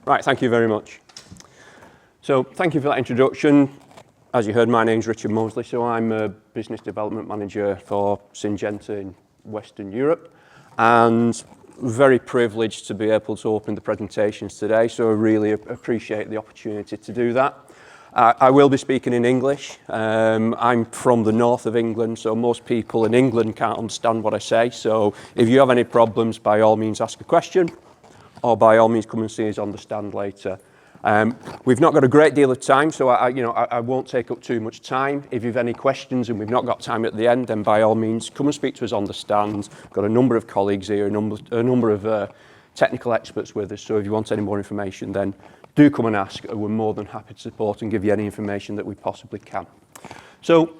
Right, thank you very much. So thank you for that introduction. As you heard, my name's Richard Moseley, so I'm a Business Development Manager for Syngenta in Western Europe, and very privileged to be able to open the presentations today, so I really appreciate the opportunity to do that. I will be speaking in English. I'm from the north of England, so most people in England can't understand what I say, so if you have any problems, by all means ask a question, or by all means come and see us on the stand later. We've not got a great deal of time, so I won't take up too much time. If you've any questions and we've not got time at the end, then by all means come and speak to us on the stand. We've got a number of colleagues here, a number of technical experts with us, so if you want any more information, then do come and ask. We're more than happy to support and give you any information that we possibly can. So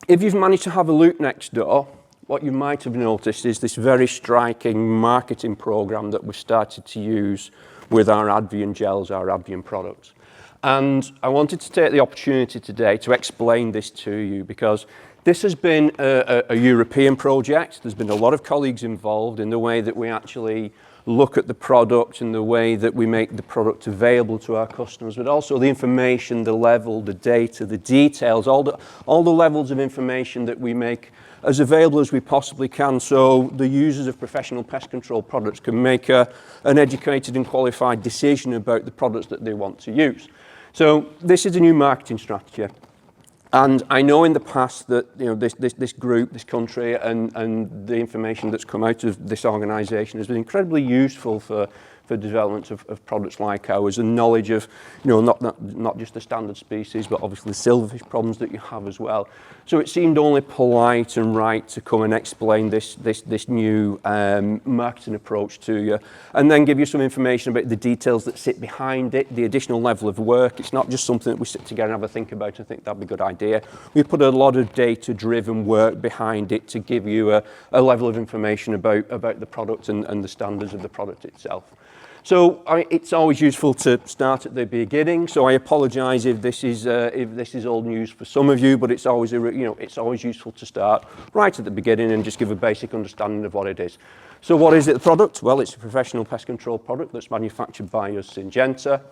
if you've managed to have a look next door, what you might have noticed is this very striking marketing program that we've started to use with our Advion gels, our Advion products. And I wanted to take the opportunity today to explain this to you, because this has been a European project. There's been a lot of colleagues involved in the way that we actually look at the product and the way that we make the product available to our customers, but also the information, the level, the data, the details, all the levels of information that we make as available as we possibly can, so the users of professional pest control products can make an educated and qualified decision about the products that they want to use. So this is a new marketing strategy. And I know in the past that this group, this country, and the information that's come out of this organisation has been incredibly useful for development of products like ours, and knowledge of not just the standard species, but obviously the silverfish problems that you have as well. So it seemed only polite and right to come and explain this new marketing approach to you, and then give you some information about the details that sit behind it, the additional level of work. It's not just something that we sit together and have a think about and think that'd be a good idea. We put a lot of data-driven work behind it to give you a level of information about the product and the standards of the product itself. So it's always useful to start at the beginning. So I apologise if this is old news for some of you, but it's always useful to start right at the beginning and just give a basic understanding of what it is. So what is it, the product? Well, it's a professional pest control product that's manufactured by us, Syngenta.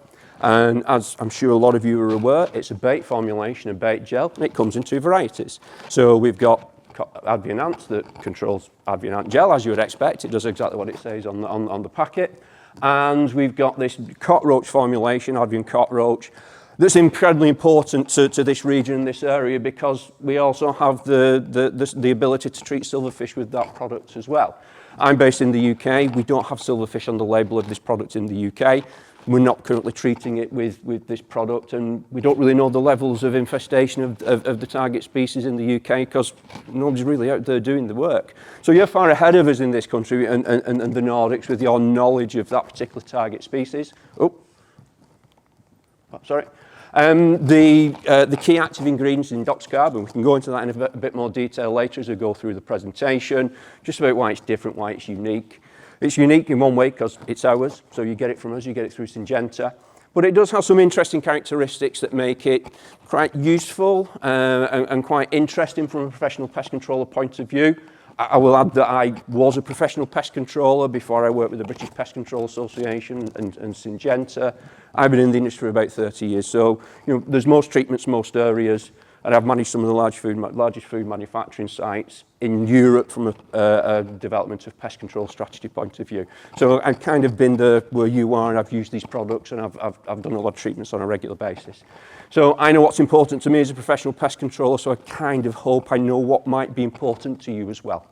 And as I'm sure a lot of you are aware, it's a bait formulation, a bait gel, and it comes in two varieties. So we've got Advion Ant that controls Advion Ant gel, as you would expect. It does exactly what it says on the packet. And we've got this cockroach formulation, Advion cockroach, that's incredibly important to this region, this area, because we also have the ability to treat silverfish with that product as well. I'm based in the UK. We don't have silverfish on the label of this product in the UK. We're not currently treating it with this product, and we don't really know the levels of infestation of the target species in the UK, because nobody's really out there doing the work. So you're far ahead of us in this country and the Nordics with your knowledge of that particular target species. The key active ingredients in Doxcarb, and we can go into that in a bit more detail later as we go through the presentation, just about why it's different, why it's unique. It's unique in one way because it's ours, so you get it from us, you get it through Syngenta. But it does have some interesting characteristics that make it quite useful and quite interesting from a professional pest controller point of view. I will add that I was a professional pest controller before I worked with the British Pest Control Association and Syngenta. I've been in the industry for about 30 years, so there's most treatments, most areas, and I've managed some of the largest food manufacturing sites in Europe from a development of pest control strategy point of view. So I've kind of been there where you are, and I've used these products, and I've done a lot of treatments on a regular basis. So I know what's important to me as a professional pest controller, so I kind of hope I know what might be important to you as well.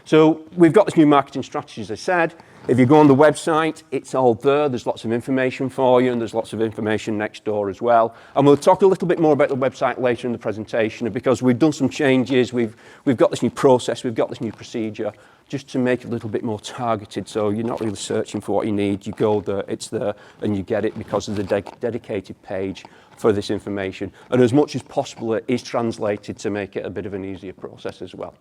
So we've got this new marketing strategy, as I said. If you go on the website, it's all there. There's lots of information for you, and there's lots of information next door as well. And we'll talk a little bit more about the website later in the presentation, because we've done some changes. We've got this new process, we've got this new procedure, just to make it a little bit more targeted. So you're not really searching for what you need. You go there, it's there, and you get it because of the dedicated page for this information. And as much as possible, it is translated to make it a bit of an easier process as well.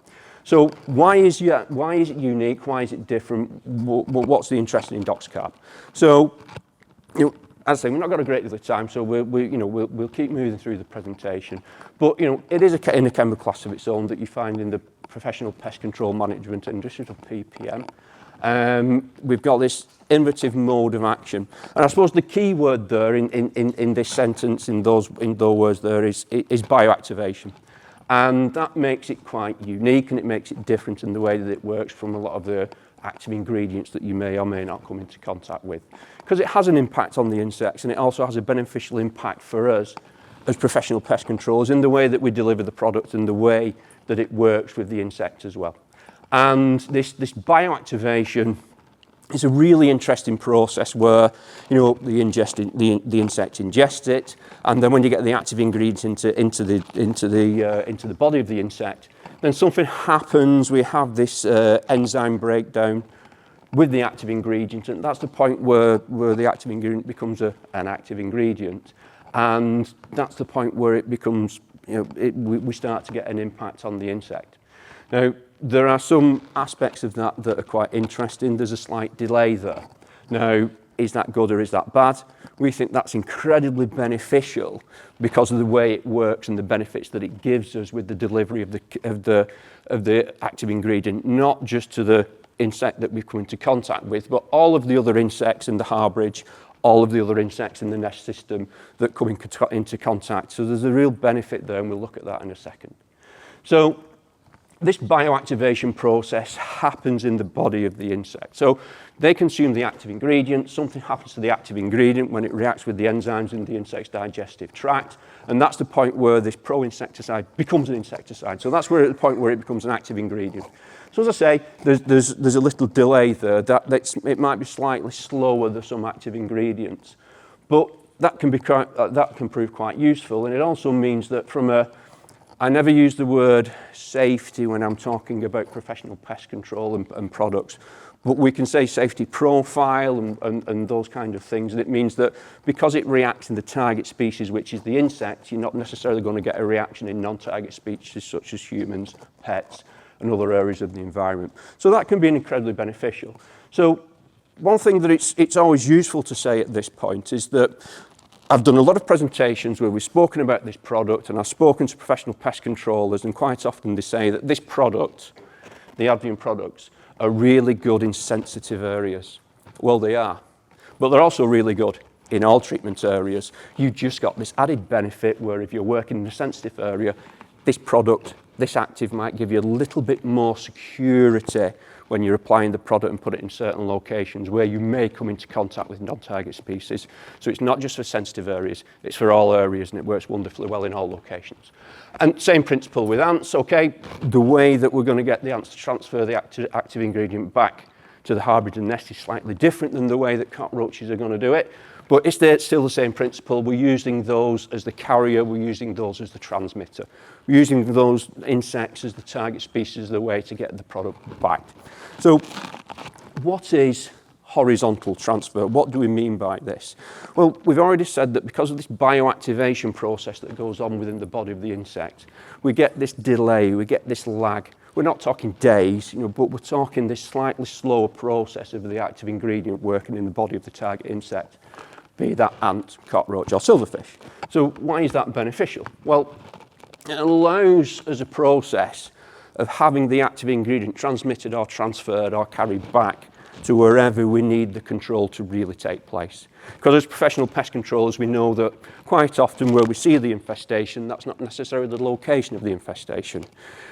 So why is it unique? Why is it different? What's the interest in Doxcarb? So, as I say, we've not got a great deal of time, so we'll keep moving through the presentation. But it is in a chemical class of its own that you find in the professional pest control management industry, or PPM. We've got this innovative mode of action. And I suppose the key word there in this sentence, in those words there, is bioactivation. And that makes it quite unique, and it makes it different in the way that it works from a lot of the active ingredients that you may or may not come into contact with. Because it has an impact on the insects, and it also has a beneficial impact for us as professional pest controllers in the way that we deliver the product and the way that it works with the insect as well. And this bioactivation is a really interesting process where, you know, the insect ingests it, and then when you get the active ingredients into the body of the insect, then something happens. We have this enzyme breakdown with the active ingredient, and that's the point where the active ingredient becomes an active ingredient, and that's the point where it becomes, you know, we start to get an impact on the insect. Now, there are some aspects of that that are quite interesting. There's a slight delay there. Now, is that good or is that bad? We think that's incredibly beneficial because of the way it works and the benefits that it gives us with the delivery of the active ingredient, not just to the insect that we've come into contact with, but all of the other insects in the harbourage, all of the other insects in the nest system that come into contact. So there's a real benefit there, and we'll look at that in a second. So this bioactivation process happens in the body of the insect. So they consume the active ingredient, something happens to the active ingredient when it reacts with the enzymes in the insect's digestive tract, and that's the point where this pro-insecticide becomes an insecticide. So that's where, at the point where it becomes an active ingredient. So as I say, there's a little delay there. It might be slightly slower than some active ingredients, but that can prove quite useful, and it also means that I never use the word safety when I'm talking about professional pest control and products, but we can say safety profile and those kind of things. And it means that because it reacts in the target species, which is the insect, you're not necessarily going to get a reaction in non-target species such as humans, pets, and other areas of the environment. So that can be incredibly beneficial. So one thing that it's always useful to say at this point is that I've done a lot of presentations where we've spoken about this product, and I've spoken to professional pest controllers, and quite often they say that this product, the Advion products, are really good in sensitive areas. Well, they are, but they're also really good in all treatment areas. You've just got this added benefit where if you're working in a sensitive area, this product, this active might give you a little bit more security when you're applying the product and put it in certain locations where you may come into contact with non-target species. So it's not just for sensitive areas, it's for all areas, and it works wonderfully well in all locations. And same principle with ants, okay? The way that we're going to get the ants to transfer the active ingredient back to the harbourage and nest is slightly different than the way that cockroaches are going to do it. But it's still the same principle. We're using those as the carrier, we're using those as the transmitter. We're using those insects as the target species as the way to get the product back. So what is horizontal transfer? What do we mean by this? Well, we've already said that because of this bioactivation process that goes on within the body of the insect, we get this delay, we get this lag. We're not talking days, but we're talking this slightly slower process of the active ingredient working in the body of the target insect, be that ant, cockroach, or silverfish. So why is that beneficial? Well, it allows us a process of having the active ingredient transmitted or transferred or carried back to wherever we need the control to really take place. Because as professional pest controllers, we know that quite often where we see the infestation, that's not necessarily the location of the infestation.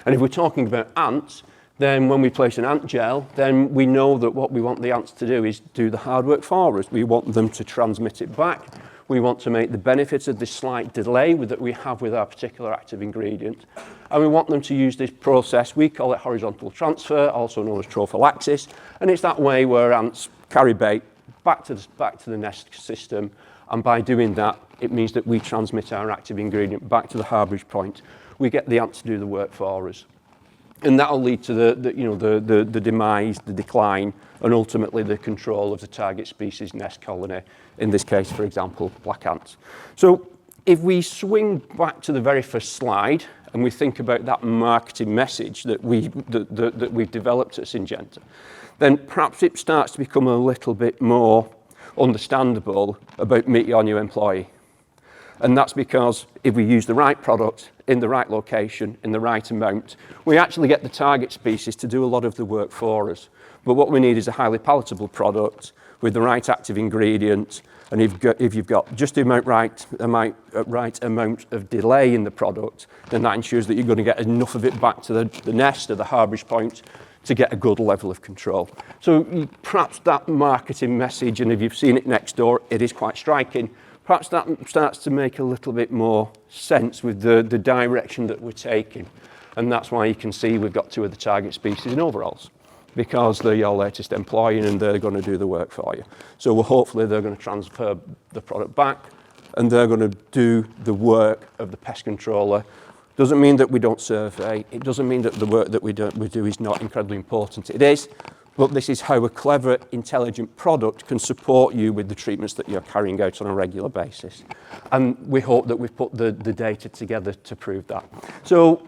And if we're talking about ants, then when we place an ant gel, then we know that what we want the ants to do is do the hard work for us. We want them to transmit it back. We want to make the benefits of this slight delay that we have with our particular active ingredient. And we want them to use this process, we call it horizontal transfer, also known as trophallaxis. And it's that way where ants carry bait back to the nest system. And by doing that, it means that we transmit our active ingredient back to the harbourage point. We get the ants to do the work for us. And that'll lead to the demise, the decline, and ultimately the control of the target species nest colony, in this case, for example, black ants. So if we swing back to the very first slide and we think about that marketing message that we've developed at Syngenta, then perhaps it starts to become a little bit more understandable about meet your new employee. And that's because if we use the right product in the right location, in the right amount, we actually get the target species to do a lot of the work for us. But what we need is a highly palatable product with the right active ingredient, and if you've got just the right amount of delay in the product, then that ensures that you're going to get enough of it back to the nest or the harbourage point to get a good level of control. So perhaps that marketing message, and if you've seen it next door, it is quite striking. Perhaps that starts to make a little bit more sense with the direction that we're taking. And that's why you can see we've got 2 of the target species in overalls, because they're your latest employee and they're going to do the work for you. So hopefully they're going to transfer the product back and they're going to do the work of the pest controller. Doesn't mean that we don't survey. It doesn't mean that the work that we do is not incredibly important. It is, but this is how a clever, intelligent product can support you with the treatments that you're carrying out on a regular basis. And we hope that we've put the data together to prove that. So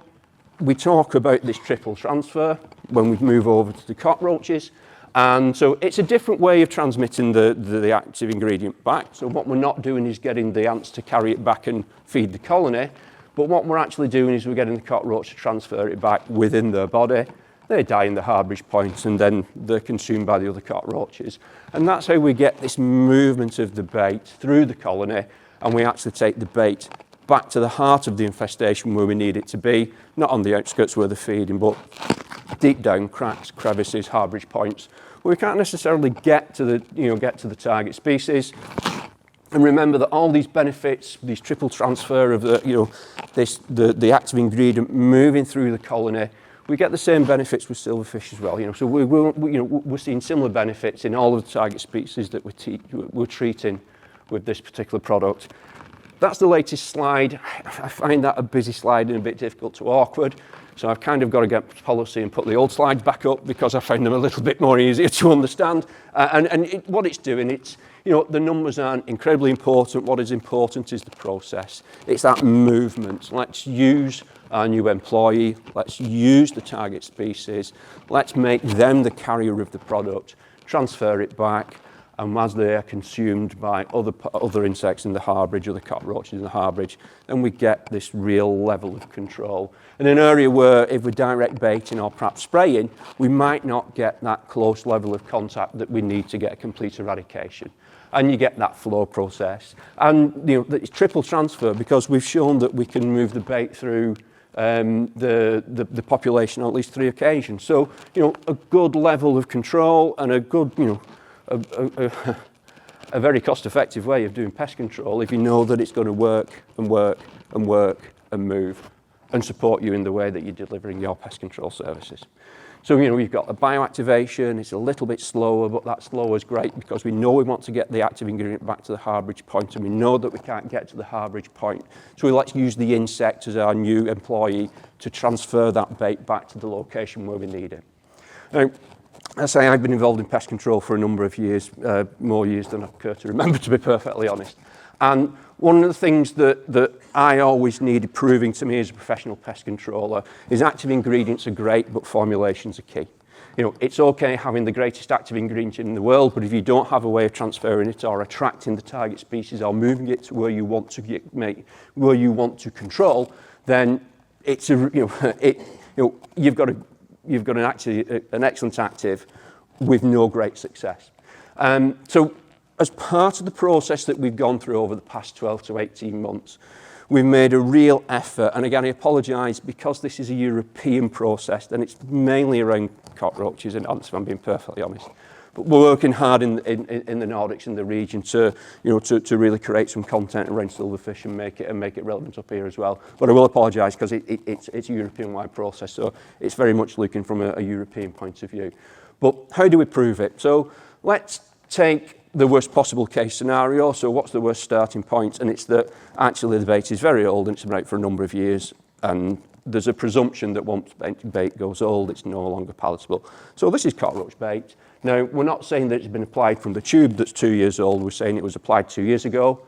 we talk about this triple transfer when we move over to the cockroaches. And so it's a different way of transmitting the active ingredient back. So what we're not doing is getting the ants to carry it back and feed the colony. But what we're actually doing is we're getting the cockroach to transfer it back within their body. They die in the harbourage point and then they're consumed by the other cockroaches. And that's how we get this movement of the bait through the colony, and we actually take the bait back to the heart of the infestation where we need it to be, not on the outskirts where they're feeding, but deep down cracks, crevices, harbourage points, where we can't necessarily get to the target species. And remember that all these benefits, these triple transfer of the active ingredient moving through the colony, we get the same benefits with silverfish as well. So we're seeing similar benefits in all of the target species that we're treating with this particular product. That's the latest slide. I find that a busy slide and a bit difficult to awkward. So I've kind of got to get policy and put the old slides back up because I find them a little bit more easier to understand. What it's doing, the numbers aren't incredibly important. What is important is the process. It's that movement. Let's use our new employee. Let's use the target species. Let's make them the carrier of the product, transfer it back, and as they are consumed by other insects in the harbourage or the cockroaches in the harbourage, then we get this real level of control. In an area where if we're direct baiting or perhaps spraying, we might not get that close level of contact that we need to get a complete eradication. And you get that flow process. And it's triple transfer because we've shown that we can move the bait through the population on at least 3 occasions. So, a good level of control and a good, a very cost-effective way of doing pest control if you know that it's going to work and work and work and move and support you in the way that you're delivering your pest control services. So, you've got a bioactivation. It's a little bit slower, but that slower is great because we know we want to get the active ingredient back to the harbourage point, and we know that we can't get to the harbourage point. So let's use the insect as our new employee to transfer that bait back to the location where we need it. Now, I say I've been involved in pest control for a number of years, more years than I care to remember, to be perfectly honest. And one of the things that I always needed proving to me as a professional pest controller is active ingredients are great, but formulations are key. It's okay having the greatest active ingredient in the world, but if you don't have a way of transferring it or attracting the target species or moving it to where you want to control, then it's you've got an excellent active with no great success. So as part of the process that we've gone through over the past 12 to 18 months, we've made a real effort, and again I apologise because this is a European process and it's mainly around cockroaches and ants, if I'm being perfectly honest. But we're working hard in the Nordics, in the region, to really create some content around silverfish and make it relevant up here as well. But I will apologise because it's a European-wide process, so it's very much looking from a European point of view. But how do we prove it? So let's take the worst possible case scenario. So what's the worst starting point? And it's that actually the bait is very old and it's been out for a number of years, and there's a presumption that once bait goes old, it's no longer palatable. So this is cockroach bait. Now, we're not saying that it's been applied from the tube that's 2 years old. We're saying it was applied 2 years ago,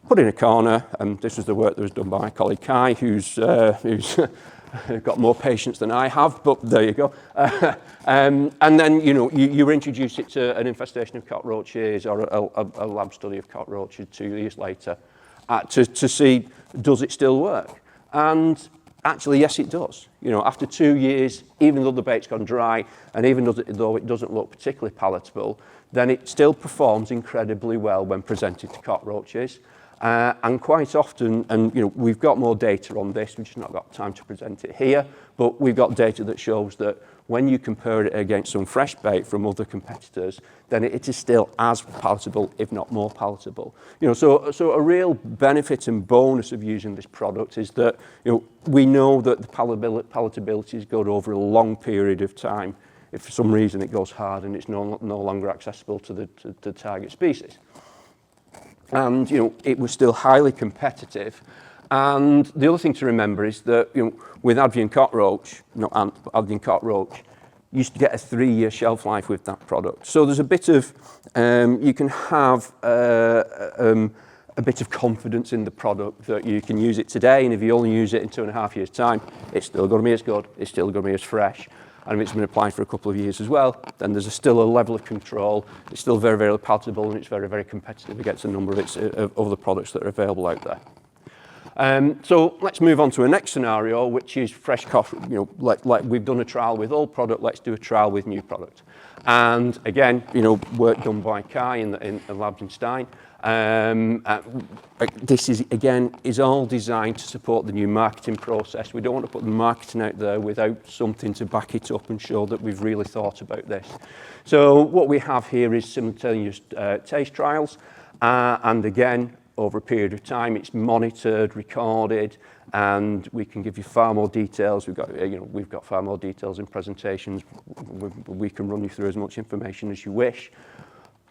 put in a corner, and this was the work that was done by my colleague Kai, who's got more patience than I have, but there you go. And then, you introduce it to an infestation of cockroaches or a lab study of cockroaches 2 years later to see, does it still work? And actually, yes, it does. You know, after 2 years, even though the bait's gone dry, and even though it doesn't look particularly palatable, then it still performs incredibly well when presented to cockroaches. And quite often, and you know, we've got more data on this, we've just not got time to present it here, but we've got data that shows that when you compare it against some fresh bait from other competitors, then it is still as palatable, if not more palatable. You know, so a real benefit and bonus of using this product is that, you know, we know that the palatability is good over a long period of time. If for some reason it goes hard and it's no longer accessible to the target species. And, you know, it was still highly competitive. And the other thing to remember is that, you know, with Advion cockroach, Advion cockroach, you used to get a 3-year shelf life with that product. So there's a bit of, you can have a bit of confidence in the product that you can use it today, and if you only use it in 2.5 years' time, it's still going to be as good, it's still going to be as fresh. And if it's been applied for a couple of years as well, then there's still a level of control. It's still very, very palatable, and it's very, very competitive against a number of other products that are available out there. So let's move on to a next scenario, which is fresh cockroach. You know, like we've done a trial with old product, let's do a trial with new product. And again, you know, work done by Kai in the labs in Stein. This is all designed to support the new marketing process. We don't want to put the marketing out there without something to back it up and show that we've really thought about this. So what we have here is simultaneous taste trials, and again, over a period of time, it's monitored, recorded, and we can give you far more details. We've got far more details in presentations. We can run you through as much information as you wish.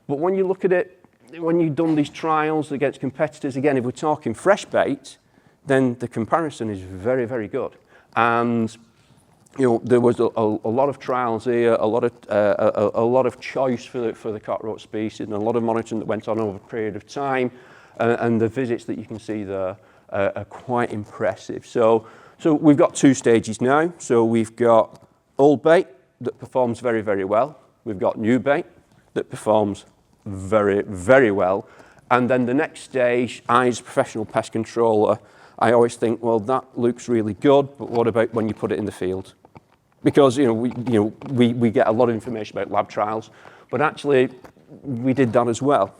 But when you look at it, when you've done these trials against competitors, again, if we're talking fresh bait, then the comparison is very, very good. And you know, there was a lot of trials here, a lot of choice for the cockroach species, and a lot of monitoring that went on over a period of time. And the visits that you can see there are quite impressive. So we've got 2 stages now. So we've got old bait that performs very, very well. We've got new bait that performs very, very well. And then the next stage, I as a professional pest controller, I always think, well, that looks really good, but what about when you put it in the field? Because we get a lot of information about lab trials, but actually we did that as well.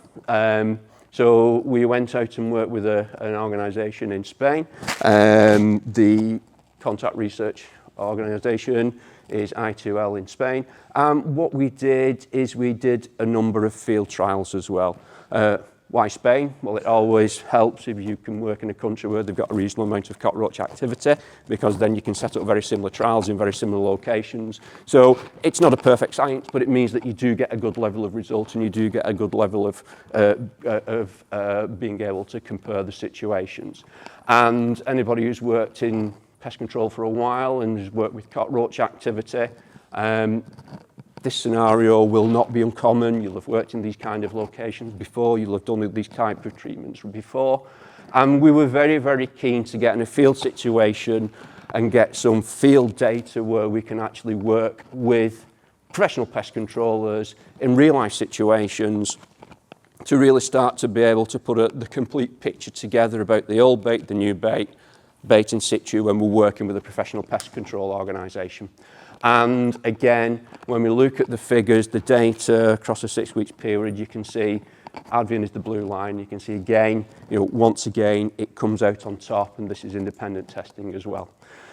So we went out and worked with an organisation in Spain. The Contact Research Organisation is I2L in Spain. What we did is we did a number of field trials as well. Why Spain? Well, it always helps if you can work in a country where they've got a reasonable amount of cockroach activity, because then you can set up very similar trials in very similar locations. So it's not a perfect science, but it means that you do get a good level of results, and you do get a good level of being able to compare the situations. And anybody who's worked in pest control for a while and has worked with cockroach activity, this scenario will not be uncommon. You'll have worked in these kind of locations before. You'll have done these type of treatments before. And we were very, very keen to get in a field situation and get some field data where we can actually work with professional pest controllers in real life situations to really start to be able to put the complete picture together about the old bait, the new bait, bait in situ when we're working with a professional pest control organisation. And again, when we look at the figures, the data across a 6-week period, you can see Advion is the blue line. You can see again, once again, it comes out on top, and this is independent testing as well.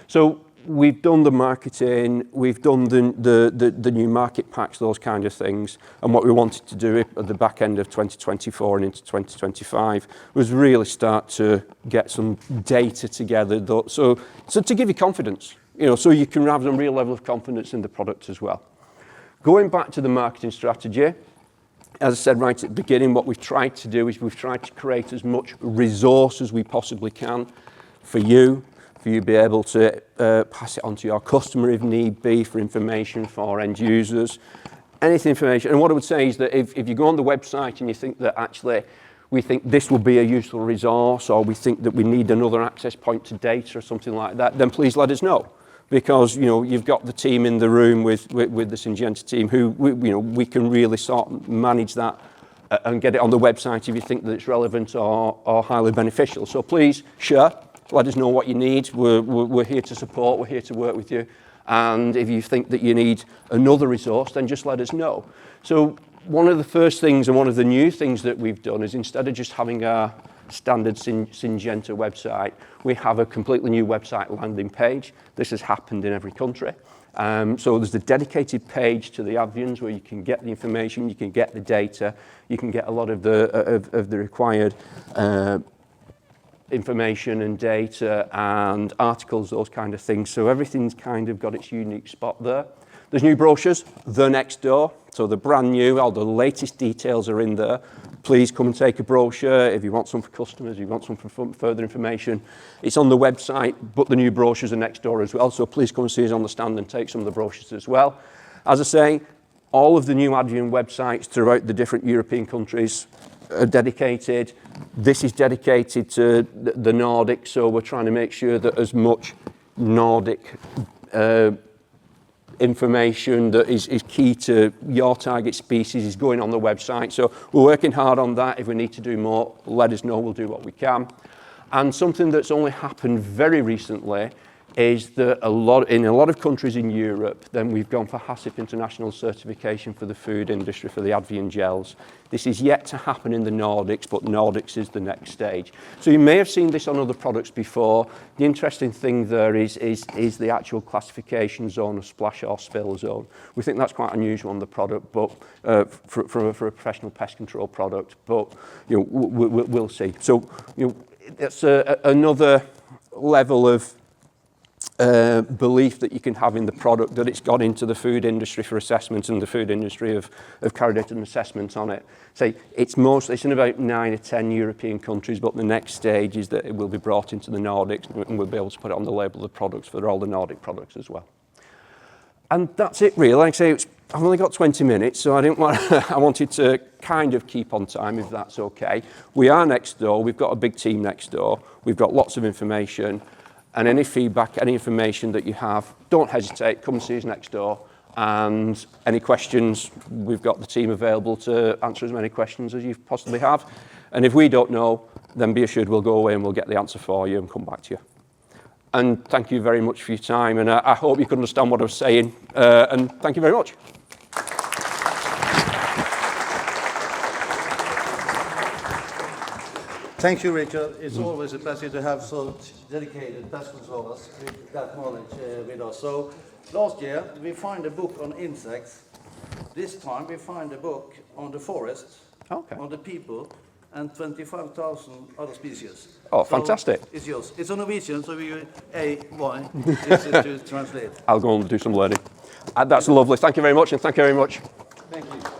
So we've done the marketing, we've done the new market packs, those kind of things. And what we wanted to do at the back end of 2024 and into 2025 was really start to get some data together. So to give you confidence. So you can have some real level of confidence in the product as well. Going back to the marketing strategy, as I said right at the beginning, what we've tried to do is we've tried to create as much resource as we possibly can for you to be able to pass it on to your customer if need be, for information for end users, anything information. And what I would say is that if you go on the website and you think that actually we think this will be a useful resource, or we think that we need another access point to data or something like that, then please let us know. Because you've got the team in the room with the Syngenta team who we can really sort of manage that and get it on the website if you think that it's relevant or highly beneficial. So please share, let us know what you need. We're here to support, we're here to work with you. And if you think that you need another resource, then just let us know. So one of the first things and one of the new things that we've done is instead of just having our standard Syngenta website, we have a completely new website landing page. This has happened in every country. So there's a dedicated page to the Advions where you can get the information, you can get the data, you can get a lot of the required information and data and articles, those kind of things. So everything's kind of got its unique spot there. There's new brochures, they're next door. So they're brand new, all the latest details are in there. Please come and take a brochure if you want some for customers, if you want some for further information. It's on the website, but the new brochures are next door as well. So please come and see us on the stand and take some of the brochures as well. As I say, all of the new Advion websites throughout the different European countries are dedicated. This is dedicated to the Nordics, so we're trying to make sure that as much Nordic information that is key to your target species is going on the website. So we're working hard on that. If we need to do more, let us know, we'll do what we can. And something that's only happened very recently is that in a lot of countries in Europe, then we've gone for HACCP international certification for the food industry for the Advion gels. This is yet to happen in the Nordics, but Nordics is the next stage. So you may have seen this on other products before. The interesting thing there is the actual classification zone of splash or spill zone. We think that's quite unusual on the product, but for a professional pest control product. But we'll see. So it's another level of belief that you can have in the product, that it's got into the food industry for assessment, and the food industry have carried out an assessment on it. So it's in about 9 or 10 European countries, but the next stage is that it will be brought into the Nordics and we'll be able to put it on the label of the products for all the Nordic products as well. And that's it really. Like I say, I've only got 20 minutes, so I wanted to kind of keep on time, if that's okay. We are next door, we've got a big team next door, we've got lots of information. And any feedback, any information that you have, don't hesitate, come and see us next door. And any questions, we've got the team available to answer as many questions as you possibly have. And if we don't know, then be assured we'll go away and we'll get the answer for you and come back to you. And thank you very much for your time. And I hope you could understand what I was saying. And thank you very much. Thank you, Richard. It's always a pleasure to have such dedicated pest controllers with that knowledge with us. So last year we found a book on insects. This time we find a book on the forest, on the people, and 25,000 other species. Oh, so fantastic. It's yours. It's on Norwegian, so we why this is to translate. I'll go and do some learning. That's lovely. Thank you very much, and thank you very much. Thank you.